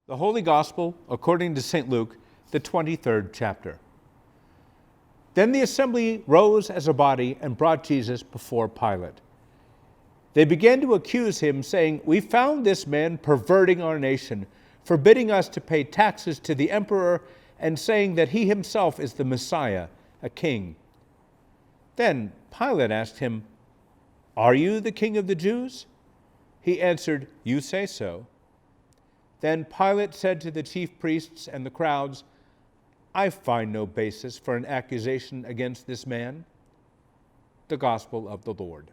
The Holy Gospel, according to St. Luke, the 23rd chapter. Then the assembly rose as a body and brought Jesus before Pilate. They began to accuse him, saying, "We found this man perverting our nation, forbidding us to pay taxes to the emperor, and saying that he himself is the Messiah, a king." Then Pilate asked him, "Are you the king of the Jews?" He answered, "You say so." Then Pilate said to the chief priests and the crowds, "I find no basis for an accusation against this man." The Gospel of the Lord.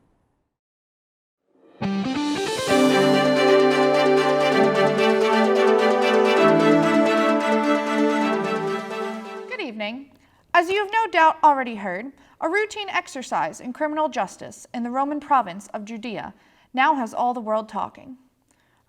Good evening. As you have no doubt already heard, a routine exercise in criminal justice in the Roman province of Judea now has all the world talking.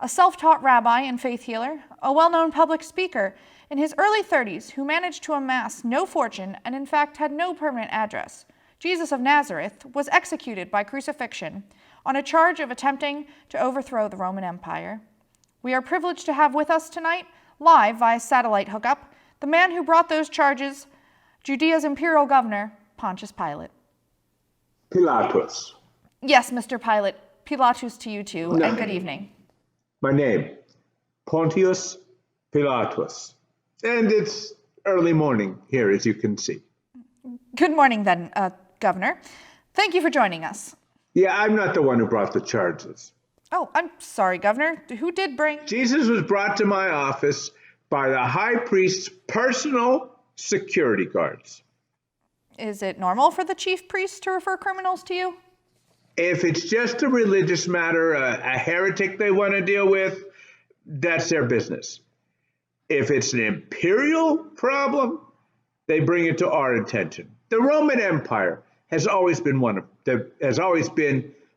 A self-taught rabbi and faith healer, a well-known public speaker in his early 30s who managed to amass no fortune and in fact had no permanent address, Jesus of Nazareth was executed by crucifixion on a charge of attempting to overthrow the Roman Empire. We are privileged to have with us tonight, live via satellite hookup, the man who brought those charges, Judea's imperial governor, Pontius Pilate. Pilatus. Yes, Mr. Pilate, Pilatus to you too, No. and good evening. My name, Pontius Pilatus. And it's early morning here, as you can see. Good morning then, Governor. Thank you for joining us. Yeah, I'm not the one who brought the charges. Oh, I'm sorry, Governor. Who did bring... Jesus was brought to my office by the high priest's personal security guards. Is it normal for the chief priest to refer criminals to you? If it's just a religious matter, a heretic they want to deal with, that's their business. If it's an imperial problem, they bring it to our attention. The Roman Empire has always been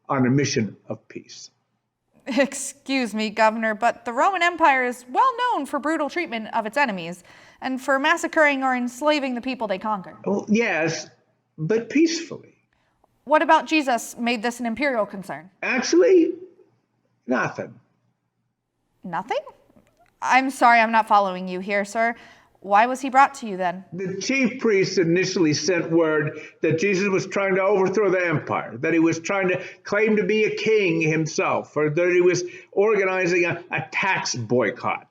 on a mission of peace. Excuse me, Governor, but the Roman Empire is well known for brutal treatment of its enemies and for massacring or enslaving the people they conquer. Well, yes, but peacefully. What about Jesus made this an imperial concern? Actually, nothing. Nothing? I'm sorry, I'm not following you here, sir. Why was he brought to you then? The chief priest initially sent word that Jesus was trying to overthrow the empire, that he was trying to claim to be a king himself, or that he was organizing a tax boycott.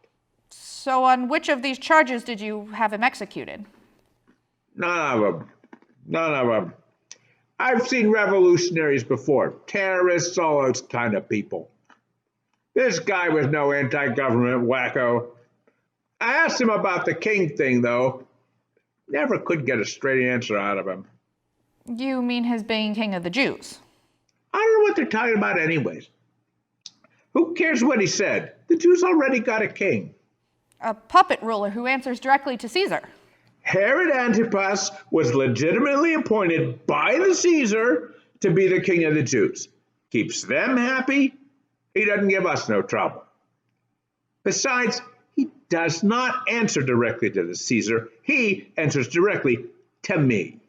So on which of these charges did you have him executed? None of them. I've seen revolutionaries before, terrorists, all those kind of people. This guy was no anti-government wacko. I asked him about the king thing, though. Never could get a straight answer out of him. You mean his being king of the Jews? I don't know what they're talking about anyways. Who cares what he said? The Jews already got a king. A puppet ruler who answers directly to Caesar. Herod Antipas was legitimately appointed by the Caesar to be the king of the Jews. Keeps them happy. He doesn't give us no trouble. Besides, he does not answer directly to the Caesar. He answers directly to me.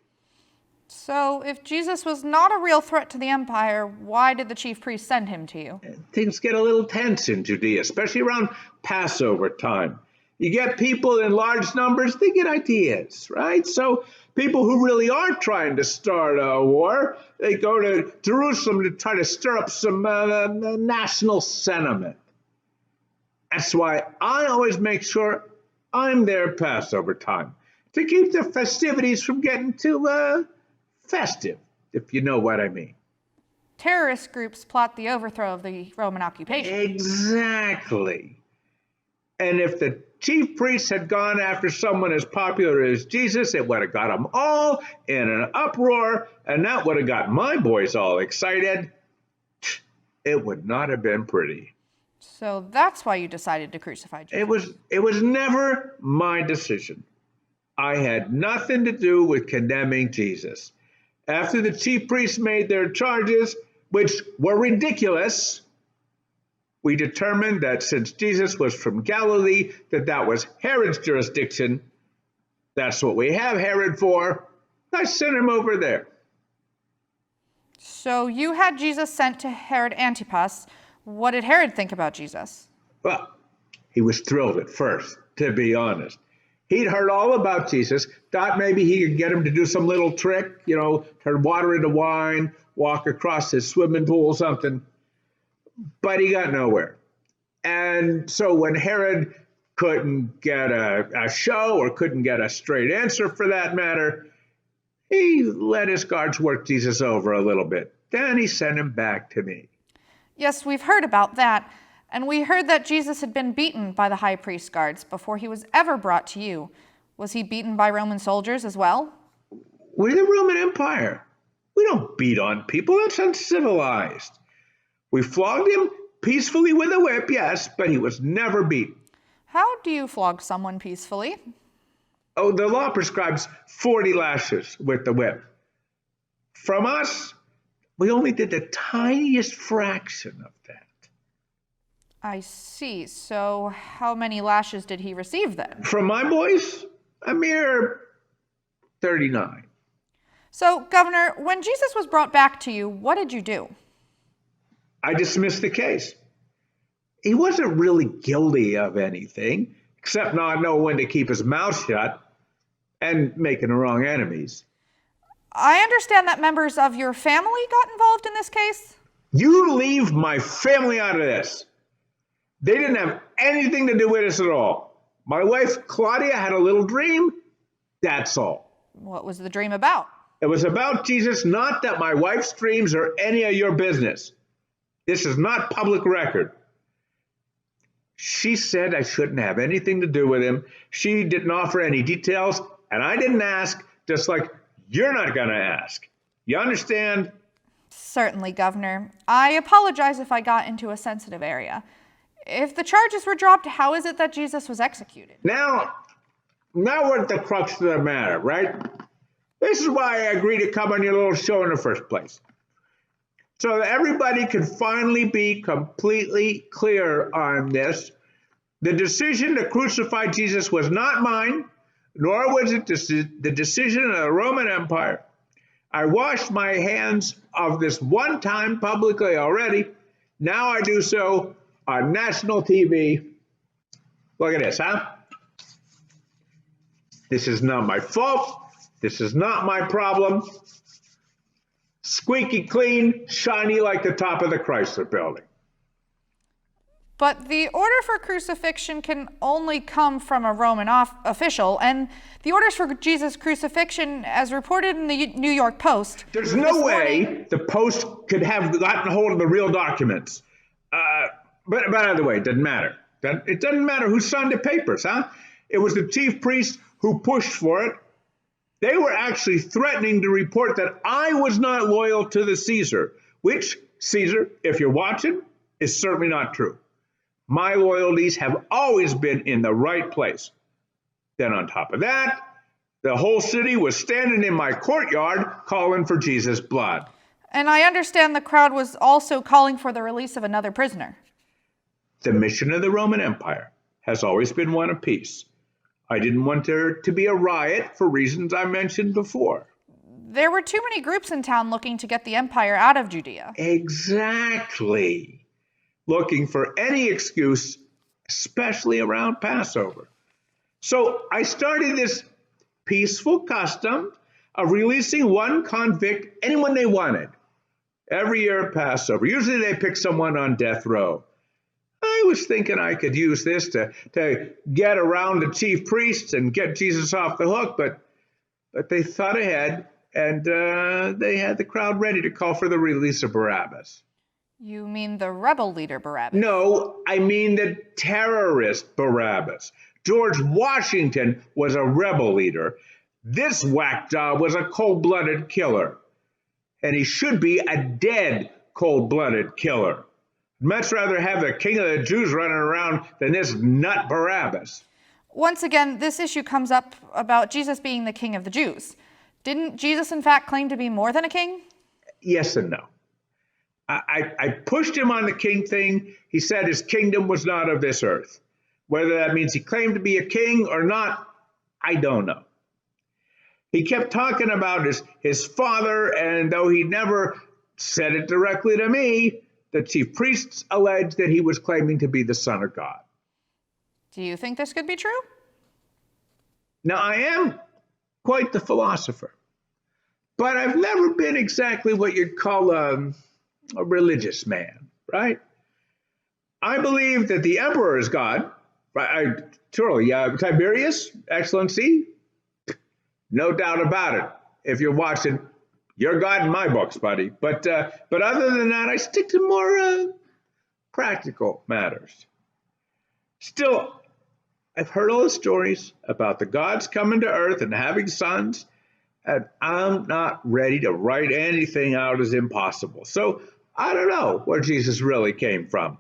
So if Jesus was not a real threat to the empire, why did the chief priest send him to you? Things get a little tense in Judea, especially around Passover time. You get people in large numbers, they get ideas, right? So people who really are trying to start a war, they go to Jerusalem to try to stir up some national sentiment. That's why I always make sure I'm there Passover time, to keep the festivities from getting too festive, if you know what I mean. Terrorist groups plot the overthrow of the Roman occupation. Exactly. And if the chief priests had gone after someone as popular as Jesus, it would have got them all in an uproar, and that would have got my boys all excited. It would not have been pretty. So that's why you decided to crucify Jesus. It was never my decision. I had nothing to do with condemning Jesus. After the chief priests made their charges, which were ridiculous, we determined that since Jesus was from Galilee, that was Herod's jurisdiction. That's what we have Herod for. I sent him over there. So you had Jesus sent to Herod Antipas. What did Herod think about Jesus? Well, He was thrilled at first, to be honest. He'd heard all about Jesus, thought maybe he could get him to do some little trick, turn water into wine, walk across his swimming pool, something. But he got nowhere. And so when Herod couldn't get a show or couldn't get a straight answer for that matter, he let his guards work Jesus over a little bit. Then he sent him back to me. Yes, we've heard about that. And we heard that Jesus had been beaten by the high priest's guards before he was ever brought to you. Was he beaten by Roman soldiers as well? We're the Roman Empire. We don't beat on people. That's uncivilized. We flogged him peacefully with a whip, yes, but he was never beaten. How do you flog someone peacefully? Oh, the law prescribes 40 lashes with the whip. From us, we only did the tiniest fraction of that. I see. So how many lashes did he receive then? From my boys, a mere 39. So, Governor, when Jesus was brought back to you, what did you do? I dismissed the case. He wasn't really guilty of anything, except not knowing when to keep his mouth shut and making the wrong enemies. I understand that members of your family got involved in this case? You leave my family out of this. They didn't have anything to do with this at all. My wife, Claudia, had a little dream. That's all. What was the dream about? It was about Jesus, not that my wife's dreams are any of your business. This is not public record. She said I shouldn't have anything to do with him. She didn't offer any details, and I didn't ask, just like you're not going to ask. You understand? Certainly, Governor. I apologize if I got into a sensitive area. If the charges were dropped, how is it that Jesus was executed? Now we're at the crux of the matter, right? This is why I agreed to come on your little show in the first place. So that everybody can finally be completely clear on this. The decision to crucify Jesus was not mine, nor was it the decision of the Roman Empire. I washed my hands of this one time publicly already. Now I do so on national TV. Look at this, huh? This is not my fault. This is not my problem. Squeaky clean, shiny like the top of the Chrysler building. But the order for crucifixion can only come from a Roman official, and the orders for Jesus' crucifixion, as reported in the New York Post... There's no way the Post could have gotten hold of the real documents. But by the way, it doesn't matter. It doesn't matter who signed the papers, huh? It was the chief priest who pushed for it. They were actually threatening to report that I was not loyal to the Caesar, which, Caesar, if you're watching, is certainly not true. My loyalties have always been in the right place. Then on top of that, the whole city was standing in my courtyard calling for Jesus' blood. And I understand the crowd was also calling for the release of another prisoner. The mission of the Roman Empire has always been one of peace. I didn't want there to be a riot for reasons I mentioned before. There were too many groups in town looking to get the empire out of Judea. Exactly. Looking for any excuse, especially around Passover. So I started this peaceful custom of releasing one convict, anyone they wanted, every year at Passover. Usually they pick someone on death row. I was thinking I could use this to get around the chief priests and get Jesus off the hook, but they thought ahead, and they had the crowd ready to call for the release of Barabbas. You mean the rebel leader Barabbas? No, I mean the terrorist Barabbas. George Washington was a rebel leader. This whack job was a cold-blooded killer. And he should be a dead cold-blooded killer. I'd much rather have the king of the Jews running around than this nut Barabbas. Once again, this issue comes up about Jesus being the king of the Jews. Didn't Jesus, in fact, claim to be more than a king? Yes and no. I pushed him on the king thing. He said his kingdom was not of this earth. Whether that means he claimed to be a king or not, I don't know. He kept talking about his father, and though he never said it directly to me, the chief priests alleged that he was claiming to be the Son of God. Do you think this could be true? Now, I am quite the philosopher, but I've never been exactly what you'd call a religious man, right? I believe that the emperor is God. Truly, Tiberius, Excellency, no doubt about it. If you're watching, you're God in my books, buddy. But other than that, I stick to more practical matters. Still, I've heard all the stories about the gods coming to earth and having sons, and I'm not ready to write anything out as impossible. So I don't know where Jesus really came from.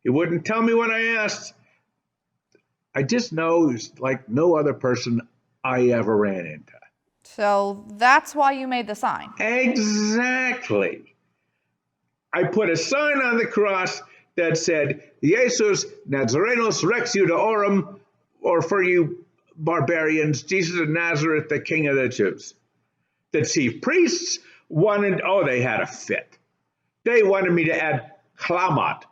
He wouldn't tell me when I asked. I just know he's like no other person I ever ran into. So that's why you made the sign. Exactly. I put a sign on the cross that said, Jesus Nazarenos Rex Judaorum, or for you barbarians, Jesus of Nazareth, the King of the Jews. The chief priests wanted, they had a fit. They wanted me to add klamat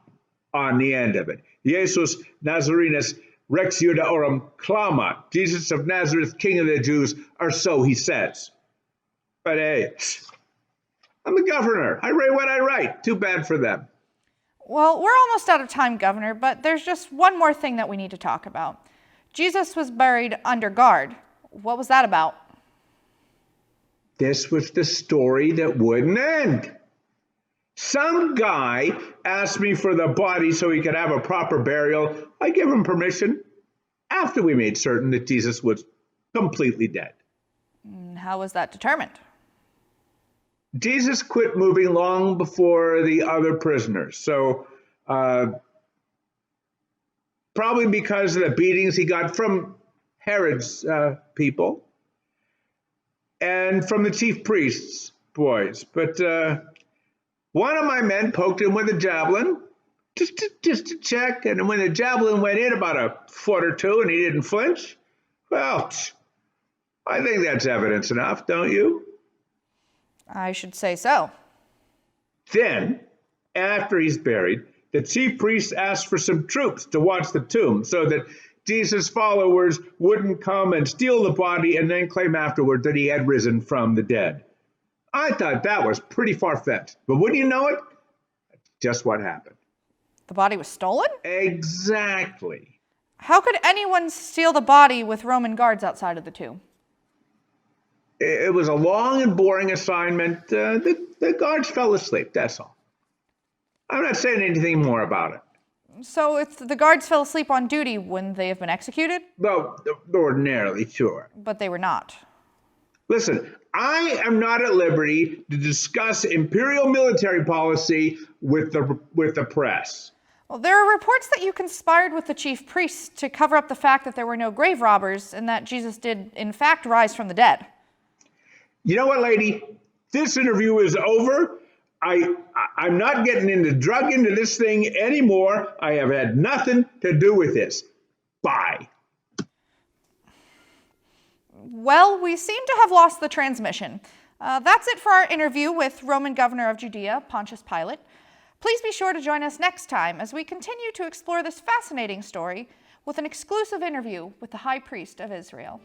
on the end of it. Jesus Nazarenos Rex Judaorum klamat. Jesus of Nazareth, King of the Jews, or so he says. But hey, I'm the governor. I write what I write. Too bad for them. Well, we're almost out of time, Governor, but there's just one more thing that we need to talk about. Jesus was buried under guard. What was that about? This was the story that wouldn't end. Some guy asked me for the body so he could have a proper burial. I gave him permission after we made certain that Jesus was completely dead. How was that determined? Jesus quit moving long before the other prisoners. So probably because of the beatings he got from Herod's people and from the chief priests' boys. But one of my men poked him with a javelin just to check. And when the javelin went in about a foot or two and he didn't flinch, well, I think that's evidence enough, don't you? I should say so. Then, after he's buried, the chief priests asked for some troops to watch the tomb so that Jesus' followers wouldn't come and steal the body and then claim afterward that he had risen from the dead. I thought that was pretty far-fetched, but wouldn't you know it? That's just what happened. The body was stolen? Exactly. How could anyone steal the body with Roman guards outside of the tomb? It was a long and boring assignment. The guards fell asleep, that's all. I'm not saying anything more about it. So if the guards fell asleep on duty, wouldn't they have been executed? Well, ordinarily, sure. But they were not. Listen, I am not at liberty to discuss imperial military policy with the press. Well, there are reports that you conspired with the chief priests to cover up the fact that there were no grave robbers and that Jesus did, in fact, rise from the dead. You know what, lady? This interview is over. I'm not getting into this thing anymore. I have had nothing to do with this. Bye. Well, we seem to have lost the transmission. That's it for our interview with Roman Governor of Judea, Pontius Pilate. Please be sure to join us next time as we continue to explore this fascinating story with an exclusive interview with the High Priest of Israel.